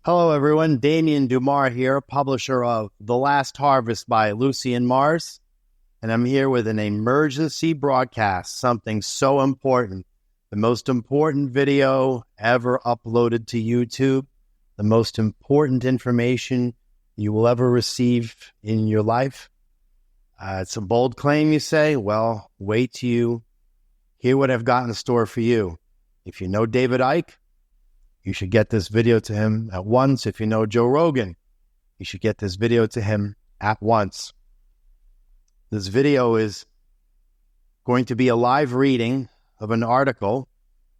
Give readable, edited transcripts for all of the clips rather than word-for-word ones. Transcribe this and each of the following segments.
Hello, everyone. Damien Dumar here, publisher of The Last Harvest by Lucy and Mars. And I'm here with an emergency broadcast, something so important. The most important video ever uploaded to YouTube, the most important information you will ever receive in your life. It's a bold claim, you say? Well, wait till you hear what I've got in store for you. If you know David Icke, you should get this video to him at once. If you know Joe Rogan, you should get this video to him at once. This video is going to be a live reading of an article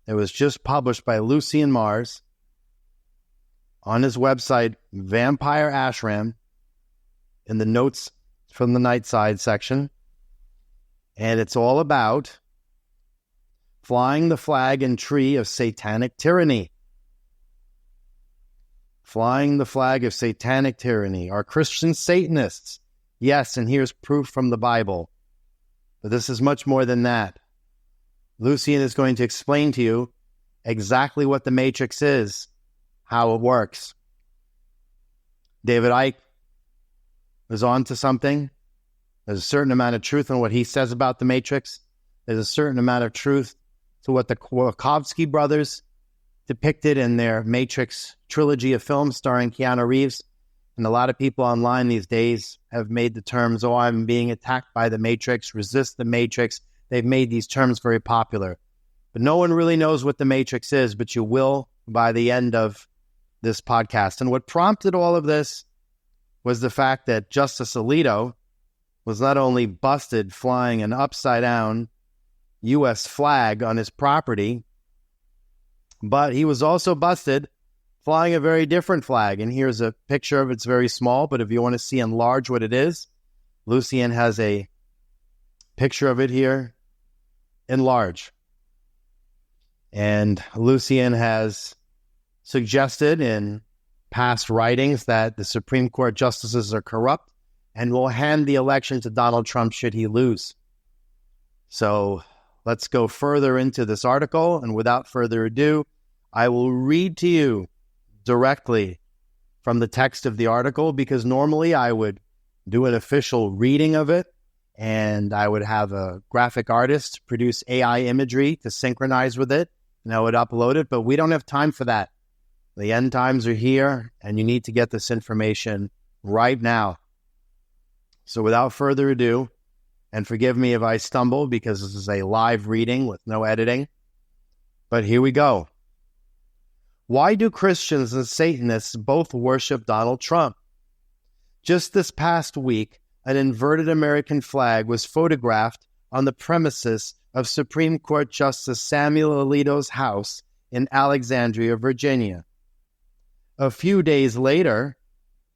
that was just published by Lucy and Mars on his website, Vampire Ashram, in the notes from the night side section. And it's all about flying the flag and tree of satanic tyranny. Flying the flag of satanic tyranny. Are Christians Satanists? Yes, and here's proof from the Bible. But this is much more than that. Lucian is going to explain to you exactly what the Matrix is, how it works. David Icke is on to something. There's a certain amount of truth in what he says about the Matrix. There's a certain amount of truth to what the Wachowski brothers depicted in their Matrix trilogy of films starring Keanu Reeves. And a lot of people online these days have made the terms, oh, I'm being attacked by the Matrix, resist the Matrix. They've made these terms very popular. But no one really knows what the Matrix is, but you will by the end of this podcast. And what prompted all of this was the fact that Justice Alito was not only busted flying an upside-down U.S. flag on his property, but he was also busted flying a very different flag. And here's a picture of it. It's very small, but if you want to see enlarge what it is, Lucian has a picture of it here, enlarge. And Lucian has suggested in past writings that the Supreme Court justices are corrupt and will hand the election to Donald Trump should he lose. So let's go further into this article, and without further ado, I will read to you directly from the text of the article, because normally I would do an official reading of it, and I would have a graphic artist produce AI imagery to synchronize with it, and I would upload it, but we don't have time for that. The end times are here, and you need to get this information right now. So without further ado, and forgive me if I stumble because this is a live reading with no editing, but here we go. Why do Christians and Satanists both worship Donald Trump? Just this past week, an inverted American flag was photographed on the premises of Supreme Court Justice Samuel Alito's house in Alexandria, Virginia. A few days later,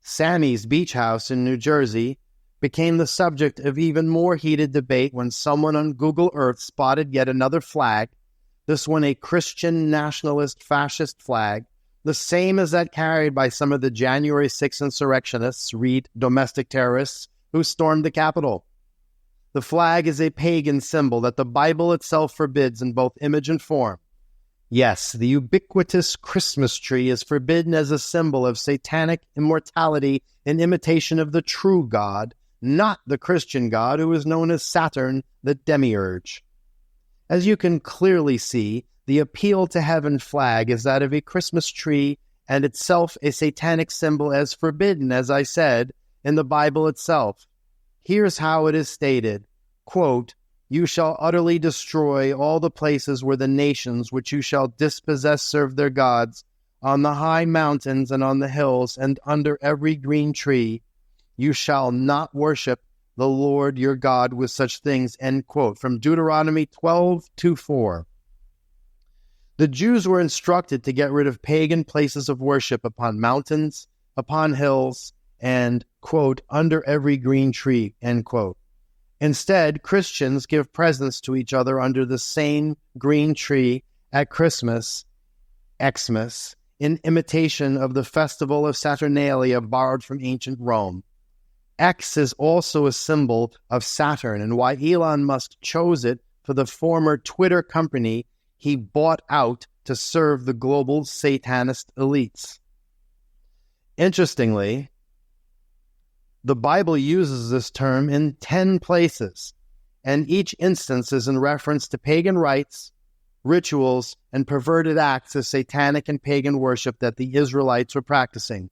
Sammy's beach house in New Jersey became the subject of even more heated debate when someone on Google Earth spotted yet another flag, this one a Christian nationalist fascist flag, the same as that carried by some of the January 6 insurrectionists, read domestic terrorists, who stormed the Capitol. The flag is a pagan symbol that the Bible itself forbids in both image and form. Yes, the ubiquitous Christmas tree is forbidden as a symbol of satanic immortality in imitation of the true God, not the Christian God who is known as Saturn, the demiurge. As you can clearly see, the appeal to heaven flag is that of a Christmas tree, and itself a satanic symbol as forbidden, as I said, in the Bible itself. Here's how it is stated, quote, "You shall utterly destroy all the places where the nations which you shall dispossess serve their gods, on the high mountains and on the hills and under every green tree. You shall not worship the Lord your God with such things," end quote, from Deuteronomy 12:2-4. The Jews were instructed to get rid of pagan places of worship upon mountains, upon hills, and, quote, under every green tree, end quote. Instead, Christians give presents to each other under the same green tree at Christmas, Xmas, in imitation of the festival of Saturnalia borrowed from ancient Rome. X is also a symbol of Saturn, and why Elon Musk chose it for the former Twitter company he bought out to serve the global Satanist elites. Interestingly, the Bible uses this term in 10 places, and each instance is in reference to pagan rites, rituals, and perverted acts of satanic and pagan worship that the Israelites were practicing.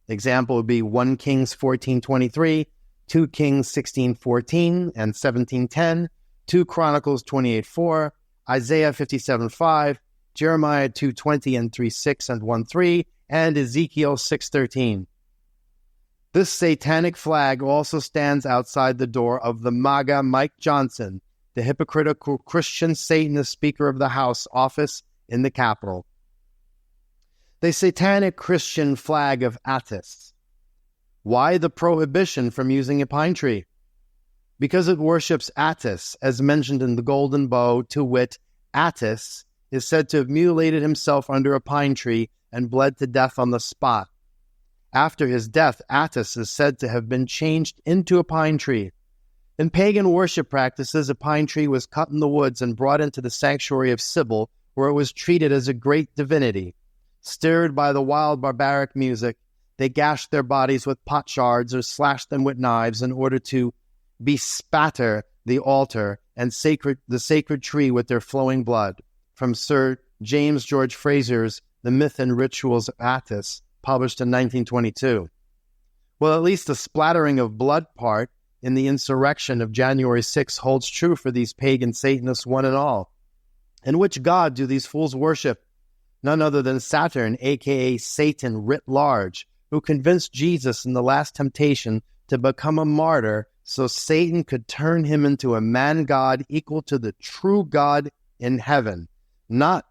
Example would be 1 Kings 14:23, 2 Kings 16:14 and 17:10, 2 Chronicles 28:4, Isaiah 57:5, Jeremiah 2:20 and 3:6 and 1:3, and Ezekiel 6:13. This satanic flag also stands outside the door of the MAGA Mike Johnson, the hypocritical Christian Satanist Speaker of the House office in the Capitol. The satanic Christian flag of Attis. Why the prohibition from using a pine tree? Because it worships Attis, as mentioned in the Golden Bow, to wit, Attis is said to have mutilated himself under a pine tree and bled to death on the spot. After his death, Attis is said to have been changed into a pine tree. In pagan worship practices, a pine tree was cut in the woods and brought into the sanctuary of Cybele, where it was treated as a great divinity. Stirred by the wild barbaric music, they gashed their bodies with pot shards or slashed them with knives in order to bespatter the altar and the sacred tree with their flowing blood. From Sir James George Fraser's The Myth and Rituals of Attis, published in 1922. Well, at least the splattering of blood part in the insurrection of January 6 holds true for these pagan Satanists one and all. And which god do these fools worship? None other than Saturn, a.k.a. Satan writ large, who convinced Jesus in the last temptation to become a martyr so Satan could turn him into a man-god equal to the true God in heaven. Not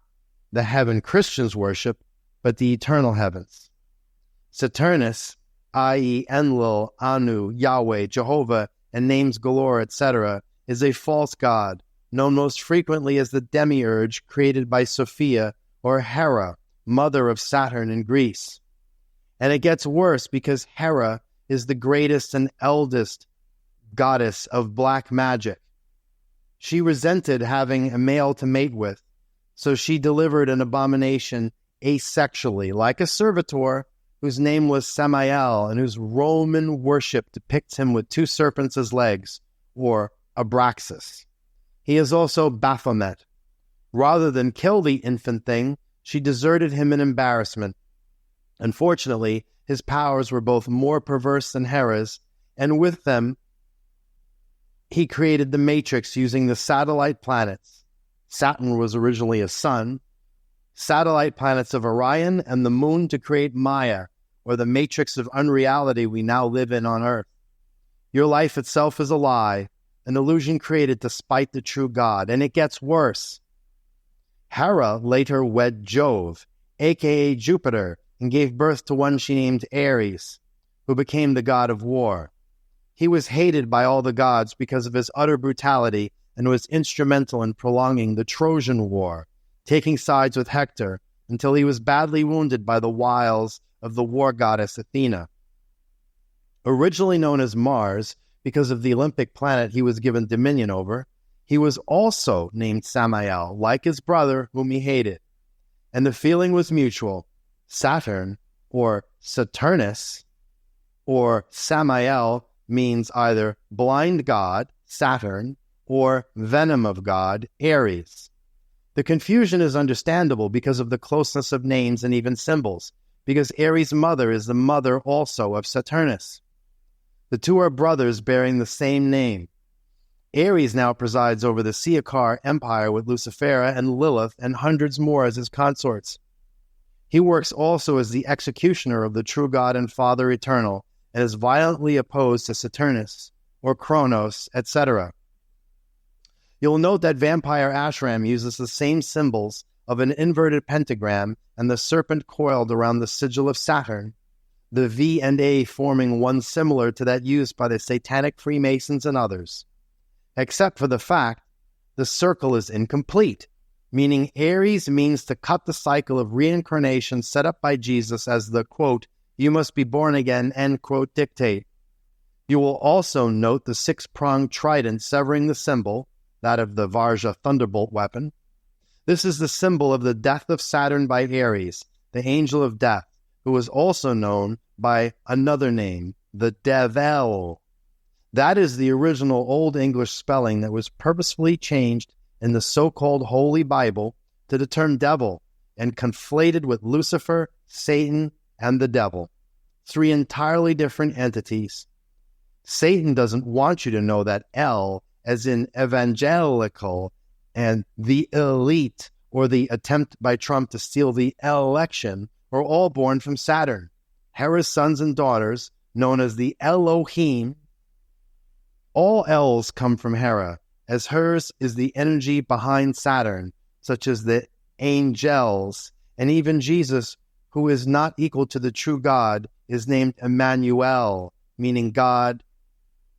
the heaven Christians worship, but the eternal heavens. Saturnus, i.e. Enlil, Anu, Yahweh, Jehovah, and names galore, etc., is a false god, known most frequently as the demiurge created by Sophia, or Hera, mother of Saturn in Greece. And it gets worse because Hera is the greatest and eldest goddess of black magic. She resented having a male to mate with, so she delivered an abomination asexually, like a servitor whose name was Samael and whose Roman worship depicts him with 2 serpents as legs, or Abraxas. He is also Baphomet. Rather than kill the infant thing, she deserted him in embarrassment. Unfortunately, his powers were both more perverse than Hera's, and with them, he created the Matrix using the satellite planets. Saturn was originally a sun, satellite planets of Orion, and the moon to create Maya, or the matrix of unreality we now live in on Earth. Your life itself is a lie, an illusion created to spite the true God, and it gets worse. Hera later wed Jove, a.k.a. Jupiter, and gave birth to one she named Ares, who became the god of war. He was hated by all the gods because of his utter brutality and was instrumental in prolonging the Trojan War, taking sides with Hector until he was badly wounded by the wiles of the war goddess Athena. Originally known as Mars because of the Olympic planet he was given dominion over, he was also named Samael, like his brother, whom he hated. And the feeling was mutual. Saturn, or Saturnus, or Samael means either blind god, Saturn, or venom of God, Ares. The confusion is understandable because of the closeness of names and even symbols, because Ares' mother is the mother also of Saturnus. The two are brothers bearing the same name. Ares now presides over the Seakar Empire with Lucifera and Lilith and hundreds more as his consorts. He works also as the executioner of the true God and Father Eternal, and is violently opposed to Saturnus, or Kronos, etc. You'll note that Vampire Ashram uses the same symbols of an inverted pentagram and the serpent coiled around the sigil of Saturn, the V and A forming one similar to that used by the Satanic Freemasons and others. Except for the fact the circle is incomplete, meaning Aries means to cut the cycle of reincarnation set up by Jesus as the, quote, "you must be born again," end quote, dictate. You will also note the 6-pronged trident severing the symbol, that of the Varja thunderbolt weapon. This is the symbol of the death of Saturn by Ares, the angel of death, who is also known by another name, the devil. That is the original Old English spelling that was purposefully changed in the so-called Holy Bible to the term devil and conflated with Lucifer, Satan, and the devil. Three entirely different entities. Satan doesn't want you to know that L, as in evangelical, and the elite, or the attempt by Trump to steal the election, are all born from Saturn. Hera's sons and daughters, known as the Elohim, all L's come from Hera, as hers is the energy behind Saturn, such as the angels, and even Jesus, who is not equal to the true God, is named Emmanuel, meaning God,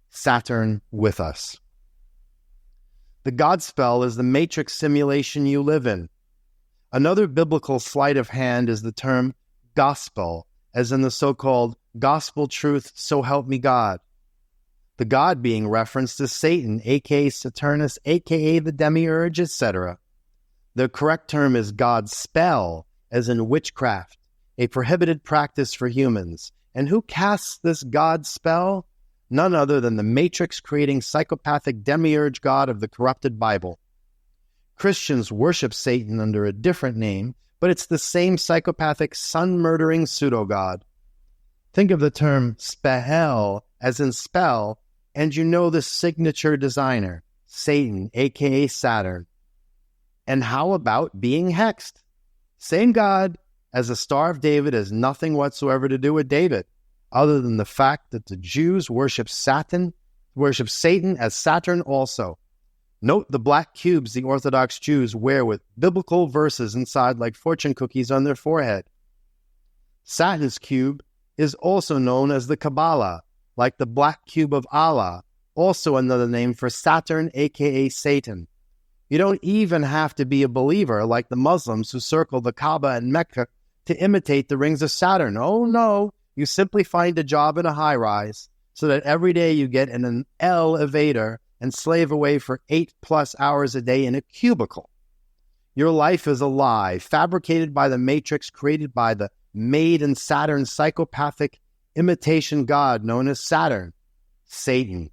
Saturn with us. The God spell is the matrix simulation you live in. Another biblical sleight of hand is the term gospel, as in the so-called gospel truth, so help me God. The God being referenced is Satan, aka Saturnus, aka the demiurge, etc. The correct term is God spell, as in witchcraft, a prohibited practice for humans. And who casts this God spell? None other than the matrix-creating psychopathic demiurge god of the corrupted Bible. Christians worship Satan under a different name, but it's the same psychopathic sun-murdering pseudo-god. Think of the term spell, as in spell, and you know the signature designer, Satan, aka Saturn. And how about being hexed? Same God, as the Star of David has nothing whatsoever to do with David, other than the fact that the Jews worship Satan as Saturn also. Note the black cubes the Orthodox Jews wear with biblical verses inside like fortune cookies on their forehead. Saturn's cube is also known as the Kabbalah, like the black cube of Allah, also another name for Saturn, aka Satan. You don't even have to be a believer like the Muslims who circle the Kaaba and Mecca to imitate the rings of Saturn. Oh no, you simply find a job in a high-rise so that every day you get in an elevator and slave away for 8+ hours a day in a cubicle. Your life is a lie, fabricated by the matrix created by the made in Saturn psychopathic imitation god known as Saturn, Satan.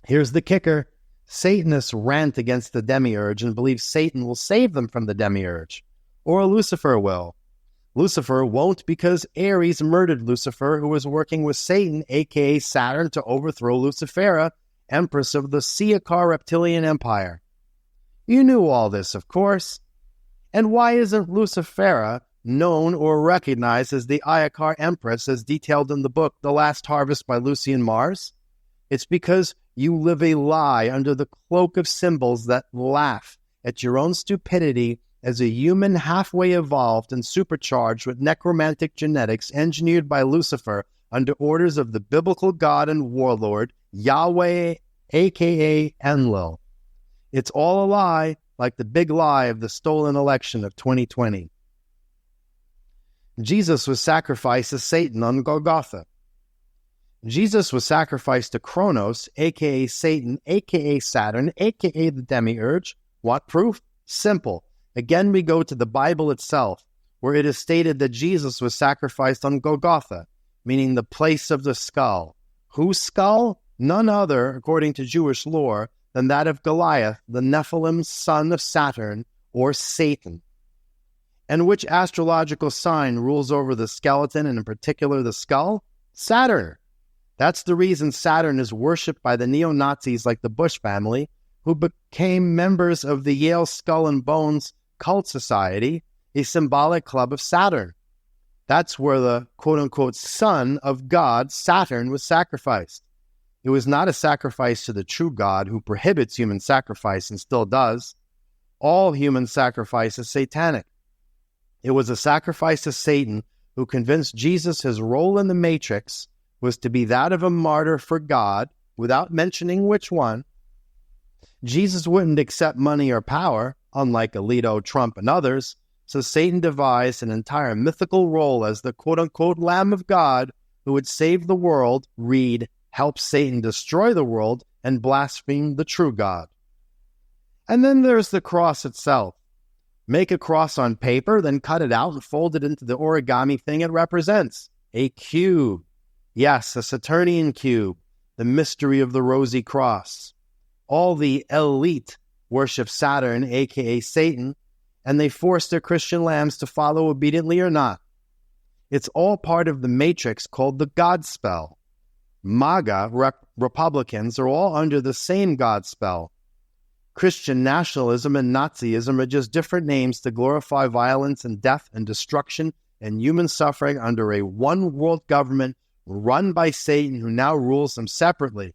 Here's the kicker. Satanists rant against the demiurge and believe Satan will save them from the demiurge, or Lucifer will. Lucifer won't because Ares murdered Lucifer, who was working with Satan, aka Saturn, to overthrow Lucifera, empress of the Siakar reptilian empire. You knew all this, of course. And why isn't Lucifera known or recognized as the Iakar empress as detailed in the book The Last Harvest by Lucian Mars? It's because you live a lie under the cloak of symbols that laugh at your own stupidity as a human halfway evolved and supercharged with necromantic genetics engineered by Lucifer under orders of the biblical god and warlord, Yahweh, a.k.a. Enlil. It's all a lie, like the big lie of the stolen election of 2020. Jesus was sacrificed as Satan on Golgotha. Jesus was sacrificed to Kronos, a.k.a. Satan, a.k.a. Saturn, a.k.a. the demiurge. What proof? Simple. Again, we go to the Bible itself, where it is stated that Jesus was sacrificed on Golgotha, meaning the place of the skull. Whose skull? None other, according to Jewish lore, than that of Goliath, the Nephilim son of Saturn, or Satan. And which astrological sign rules over the skeleton, and in particular the skull? Saturn. That's the reason Saturn is worshipped by the neo-Nazis like the Bush family, who became members of the Yale Skull and Bones Cult Society, a symbolic club of Saturn. That's where the quote-unquote son of God, Saturn, was sacrificed. It was not a sacrifice to the true God who prohibits human sacrifice and still does. All human sacrifice is satanic. It was a sacrifice to Satan who convinced Jesus his role in the Matrix was to be that of a martyr for God, without mentioning which one. Jesus wouldn't accept money or power, unlike Alito, Trump, and others, so Satan devised an entire mythical role as the quote-unquote Lamb of God who would save the world, read, help Satan destroy the world, and blaspheme the true God. And then there's the cross itself. Make a cross on paper, then cut it out and fold it into the origami thing it represents. A cube. Yes, a Saturnian cube. The mystery of the rosy cross. All the elite worship Saturn, aka Satan, and they force their Christian lambs to follow obediently or not. It's all part of the matrix called the God spell. MAGA Republicans are all under the same God spell. Christian nationalism and Nazism are just different names to glorify violence and death and destruction and human suffering under a one-world government run by Satan who now rules them separately.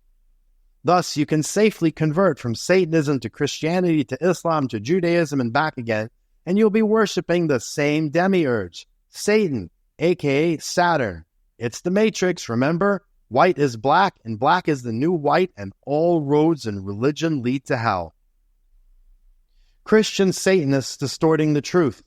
Thus, you can safely convert from Satanism to Christianity to Islam to Judaism and back again, and you'll be worshiping the same demiurge, Satan, aka Saturn. It's the Matrix, remember? White is black, and black is the new white, and all roads in religion lead to hell. Christian Satanists distorting the truth.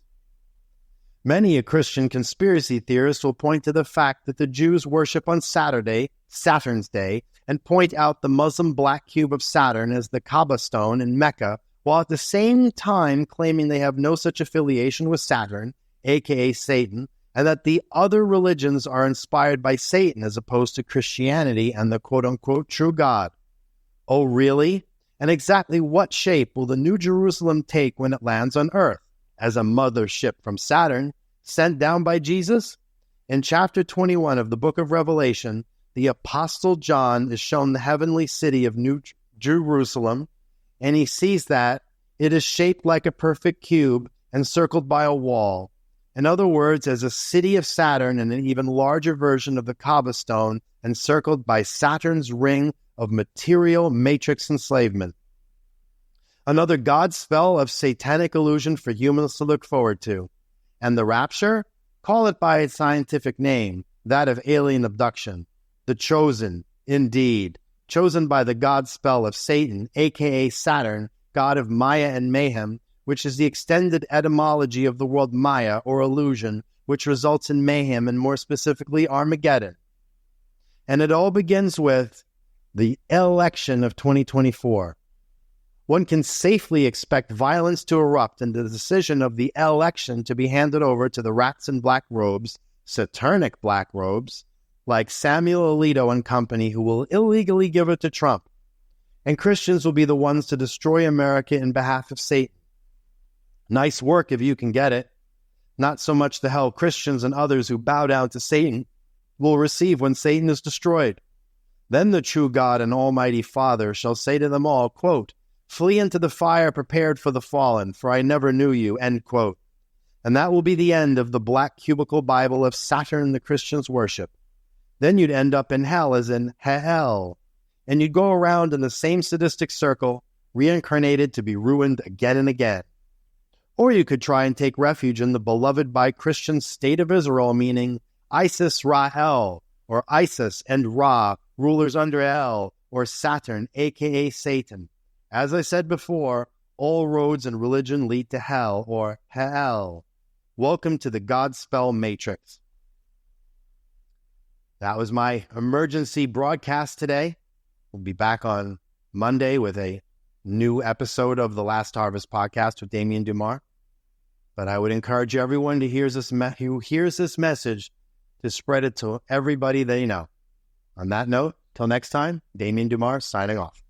Many a Christian conspiracy theorist will point to the fact that the Jews worship on Saturday, Saturn's Day, and point out the Muslim black cube of Saturn as the Kaaba stone in Mecca, while at the same time claiming they have no such affiliation with Saturn, aka Satan, and that the other religions are inspired by Satan as opposed to Christianity and the quote-unquote true God. Oh, really? And exactly what shape will the New Jerusalem take when it lands on Earth? As a mothership from Saturn, sent down by Jesus? In chapter 21 of the book of Revelation, the Apostle John is shown the heavenly city of New Jerusalem, and he sees that it is shaped like a perfect cube encircled by a wall. In other words, as a city of Saturn and an even larger version of the Kaaba stone encircled by Saturn's ring of material matrix enslavement. Another God spell of satanic illusion for humans to look forward to. And the rapture? Call it by its scientific name, that of alien abduction. The chosen, indeed, chosen by the God spell of Satan, aka Saturn, god of Maya and mayhem, which is the extended etymology of the word Maya or illusion, which results in mayhem and more specifically Armageddon. And it all begins with the election of 2024. One can safely expect violence to erupt and the decision of the election to be handed over to the rats in black robes, Saturnic black robes, like Samuel Alito and company, who will illegally give it to Trump. And Christians will be the ones to destroy America in behalf of Satan. Nice work if you can get it. Not so much the hell Christians and others who bow down to Satan will receive when Satan is destroyed. Then the true God and Almighty Father shall say to them all, quote, "Flee into the fire prepared for the fallen, for I never knew you," end quote. And that will be the end of the black cubicle Bible of Saturn the Christians worship. Then you'd end up in hell as in hell. And you'd go around in the same sadistic circle, reincarnated to be ruined again and again. Or you could try and take refuge in the beloved by Christians state of Israel, meaning Isis Ra-El, or Isis and Ra, rulers under El, or Saturn, aka Satan. As I said before, all roads in religion lead to hell, or hell. Welcome to the God spell matrix. That was my emergency broadcast today. We'll be back on Monday with a new episode of the Last Harvest podcast with Damien Dumar. But I would encourage everyone who hears this message to spread it to everybody they know. On that note, till next time, Damien Dumar signing off.